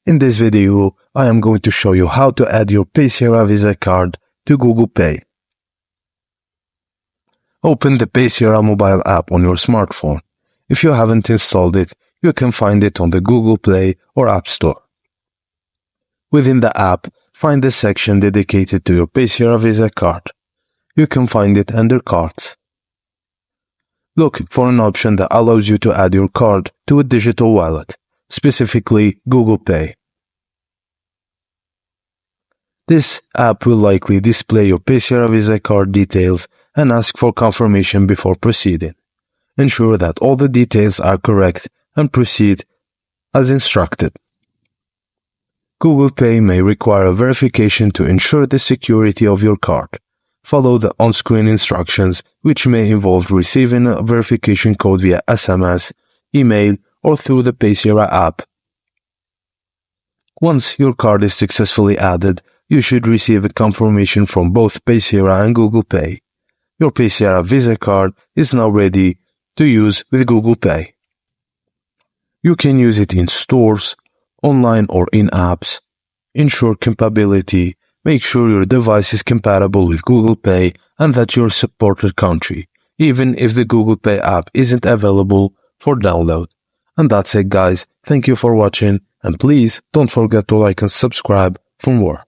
In this video, I am going to show you how to add your Paysera Visa card to Google Pay. Open the Paysera mobile app on your smartphone. If you haven't installed it, you can find it on the Google Play or App Store. Within the app, find the section dedicated to your Paysera Visa card. You can find it under Cards. Look for an option that allows you to add your card to a digital wallet, specifically Google Pay. This app will likely display your Paysera Visa card details and ask for confirmation before proceeding. Ensure that all the details are correct and proceed as instructed. Google Pay may require a verification to ensure the security of your card. Follow the on-screen instructions, which may involve receiving a verification code via SMS, email, or through the Paysera app. Once your card is successfully added, you should receive a confirmation from both Paysera and Google Pay. Your Paysera Visa card is now ready to use with Google Pay. You can use it in stores, online or in apps. Ensure compatibility. Make sure your device is compatible with Google Pay and that your supported country, even if the Google Pay app isn't available for download. And that's it, guys. Thank you for watching, and please don't forget to like and subscribe for more.